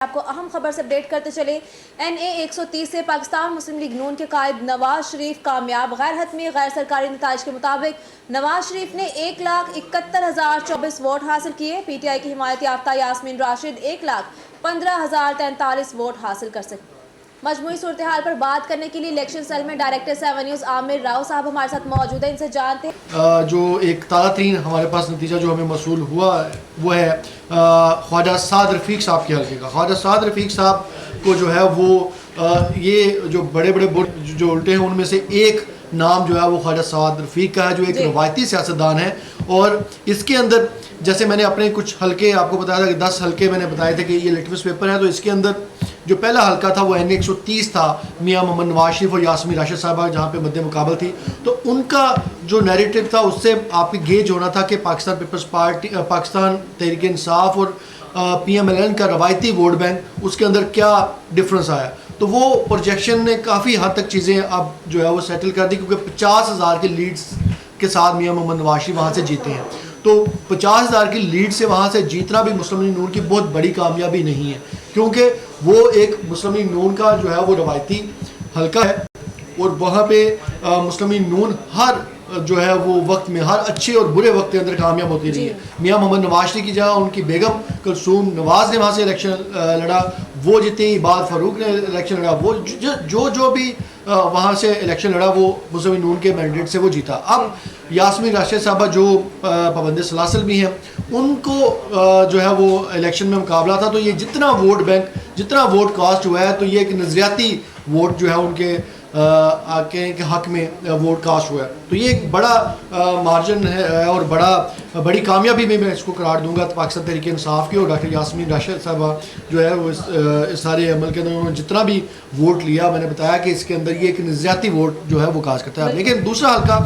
آپ کو اہم خبر سے اپڈیٹ کرتے چلے NA 130 سے پاکستان مسلم لیگ نون کے قائد نواز شریف کامیاب غیر حتمی غیر سرکاری نتائج کے مطابق نواز شریف نے 1,71,024 ووٹ حاصل کیے PTI کی حمایت یافتہ یاسمین راشد 1,15,043 ووٹ حاصل کر سکے مجموعی صورتحال پر بات کرنے کے لیے الیکشن سیل میں ڈائریکٹر 7 نیوز عامر راؤ صاحب ہمارے ساتھ موجود ہیں ان سے جانتے ہیں جو ایک تازہ ترین ہمارے پاس نتیجہ جو ہمیں موصول ہوا وہ ہے خواجہ سعد رفیق صاحب کے حلقے کا. خواجہ سعد رفیق صاحب کو جو ہے وہ یہ جو بڑے بڑے جو الٹے ہیں ان میں سے ایک نام جو ہے وہ خواجہ سعد رفیق کا ہے جو ایک روایتی سیاستدان ہے. اور اس کے اندر جیسے میں نے اپنے کچھ حلقے آپ کو بتایا تھا کہ 10 حلقے میں نے بتائے تھے کہ یہ لٹمس پیپر ہے, تو اس کے اندر جو پہلا حلقہ تھا وہ NA 130 تھا, میاں محمد نواز شریف اور یاسمین راشد صاحبہ جہاں پہ مد مقابل تھی. تو ان کا جو نیریٹو تھا اس سے آپ کی گیج ہونا تھا کہ پاکستان پیپلز پارٹی, پاکستان تحریک انصاف اور PMLN کا روایتی ووٹ بینک اس کے اندر کیا ڈفرنس آیا. تو وہ پروجیکشن نے کافی حد تک چیزیں اب جو ہے وہ سیٹل کر دی, کیونکہ 50,000 کے لیڈز کے ساتھ میاں محمد نواز شریف وہاں سے جیتے ہیں. تو 50,000 کی لیڈ سے وہاں سے جیتنا بھی مسلم لیگ نون کی بہت بڑی کامیابی نہیں ہے, کیونکہ وہ ایک مسلم لیگ نون کا جو ہے وہ روایتی حلقہ ہے اور وہاں پہ مسلم لیگ نون ہر جو ہے وہ وقت میں ہر اچھے اور برے وقت کے اندر کامیاب ہوتی رہی ہے. میاں محمد نواز شریف کی جگہ ان کی بیگم کلثوم نواز نے وہاں سے الیکشن لڑا, وہ جیتے. عباد فاروق نے الیکشن لڑا, وہ جو بھی وہاں سے الیکشن لڑا وہ مسلم لیگ نون کے مینڈیٹ سے وہ جیتا. اب یاسمین راشد صاحبہ جو پابند سلاسل بھی ہیں ان کو جو ہے وہ الیکشن میں مقابلہ تھا, تو یہ جتنا ووٹ بینک جتنا ووٹ کاسٹ ہوا ہے تو یہ ایک نظریاتی ووٹ جو ہے ان کے کے حق میں ووٹ کاسٹ ہوا ہے. تو یہ ایک بڑا مارجن ہے اور بڑی کامیابی میں اس کو قرار دوں گا پاکستان تحریک انصاف کی. اور ڈاکٹر یاسمین راشد صاحبہ جو ہے وہ اس سارے عمل کے اندر انہوں نے جتنا بھی ووٹ لیا, میں نے بتایا کہ اس کے اندر یہ ایک نظریاتی ووٹ جو ہے وہ کاسٹ کرتا ہے. لیکن دوسرا حلقہ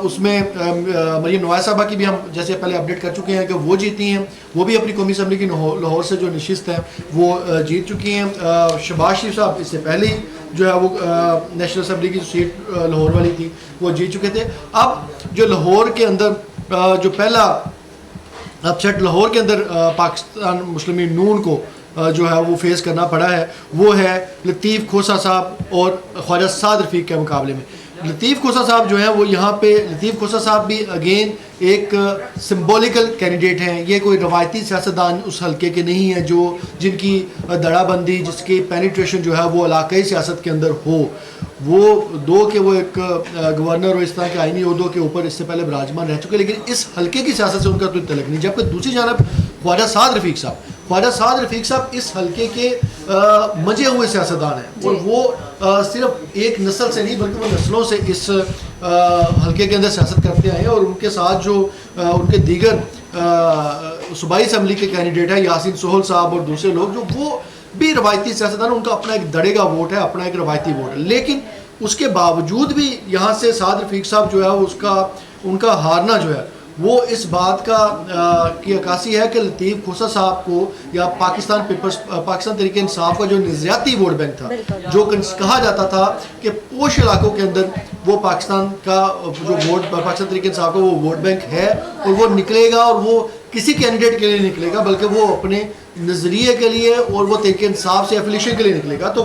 اس میں مریم نواز صاحبہ کی بھی ہم جیسے پہلے اپڈیٹ کر چکے ہیں کہ وہ جیتی ہیں, وہ بھی اپنی قومی اسمبلی کی لاہور سے جو نشست ہے وہ جیت چکی ہیں. شہباز شریف صاحب اس سے پہلے جو ہے وہ نیشنل اسمبلی کی سیٹ لاہور والی تھی وہ جیت چکے تھے. اب جو لاہور کے اندر جو پہلا اپسیٹ لاہور کے اندر پاکستان مسلم لیگ نون کو جو ہے وہ فیس کرنا پڑا ہے وہ ہے لطیف کھوسہ صاحب اور خواجہ سعد رفیق کے مقابلے میں. لطیف کھوسہ صاحب جو ہیں وہ یہاں پہ لطیف کھوسہ صاحب بھی اگین ایک سمبولیکل کینڈیڈیٹ ہیں. یہ کوئی روایتی سیاستدان اس حلقے کے نہیں ہیں جو جن کی دڑا بندی جس کی پینیٹریشن جو ہے وہ علاقائی سیاست کے اندر ہو. وہ ایک گورنر اور اس طرح کے آئینی عہدوں کے اوپر اس سے پہلے براجمان رہ چکے, لیکن اس حلقے کی سیاست سے ان کا کوئی تعلق نہیں. جبکہ دوسری جانب خواجہ سعد رفیق صاحب اس حلقے کے مجے ہوئے سیاستدان ہیں, اور وہ صرف ایک نسل سے نہیں بلکہ وہ نسلوں سے اس حلقے کے اندر سیاست کرتے آئے ہیں. اور ان کے ساتھ جو ان کے دیگر صوبائی اسمبلی کے کینڈیڈیٹ ہیں یاسین سہل صاحب اور دوسرے لوگ جو وہ بھی روایتی سیاستدان, ان کا اپنا ایک دڑے گا ووٹ ہے, اپنا ایک روایتی ووٹ ہے. لیکن اس کے باوجود بھی یہاں سے سعد رفیق صاحب جو ہے ان کا ہارنا جو ہے وہ اس بات کی عکاسی ہے کہ لطیف کھوسہ صاحب کو یا پاکستان تحریک انصاف کا جو نظریاتی ووٹ بینک تھا, جو کہا جاتا تھا کہ پوش علاقوں کے اندر وہ پاکستان کا جو ووٹ پاکستان تحریک انصاف کا وہ ووٹ بینک ہے اور وہ نکلے گا, اور وہ کسی کینڈیڈیٹ کے لیے نکلے گا بلکہ وہ اپنے نظریے کے لیے اور وہ تحریک انصاف سے ایفیلیشن کے لیے نکلے گا. تو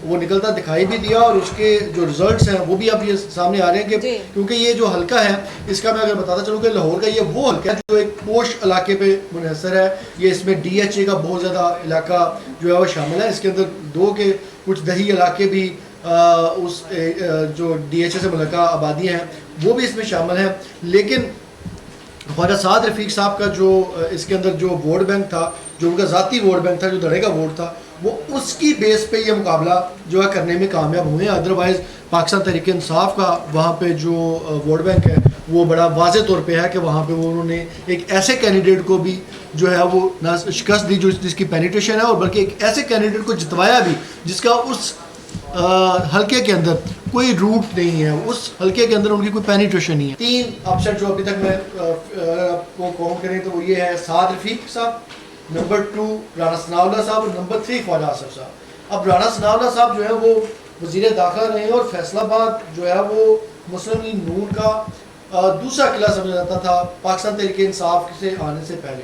وہ نکلتا دکھائی بھی دیا, اور اس کے جو ریزلٹس ہیں وہ بھی اب یہ سامنے آ رہے ہیں کہ کیونکہ یہ جو حلقہ ہے اس کا میں اگر بتاتا چلوں کہ لاہور کا یہ وہ حلقہ ہے جو ایک پوش علاقے پہ منحصر ہے. یہ اس میں DHA کا بہت زیادہ علاقہ جو ہے وہ شامل ہے. اس کے اندر 2 کے کچھ دیہی علاقے بھی اس جو DHA سے ملکہ آبادیاں ہیں وہ بھی اس میں شامل ہیں. لیکن خواجہ سعد رفیق صاحب کا جو اس کے اندر جو ووٹ بینک تھا, جو ان کا ذاتی ووٹ بینک تھا, جو دڑے کا ووٹ تھا, وہ اس کی بیس پہ یہ مقابلہ جو ہے کرنے میں کامیاب ہوئے ہیں. ادروائز پاکستان تحریک انصاف کا وہاں پہ جو ووٹ بینک ہے وہ بڑا واضح طور پہ ہے کہ وہاں پہ انہوں نے ایک ایسے کینڈیڈیٹ کو بھی جو ہے وہ نہ شکست دی جس کی پینیٹریشن ہے, اور بلکہ ایک ایسے کینڈیڈیٹ کو جتوایا بھی جس کا اس حلقے کے اندر کوئی روٹ نہیں ہے, اس حلقے کے اندر ان کی کوئی پینیٹریشن نہیں ہے. 3 اپسیٹ جو ابھی تک میں آپ کو کاؤنٹ کریں تو وہ یہ ہے سعد رفیق صاحب, نمبر 2 رانا ثناء اللہ صاحب, اور نمبر 3 خواجہ آصف صاحب. اب رانا ثناء اللہ صاحب جو ہے وہ وزیر داخلہ رہے, اور فیصل آباد جو ہے وہ مسلم لیگ نون کا دوسرا قلعہ سمجھا جاتا تھا پاکستان تحریک انصاف سے آنے سے پہلے.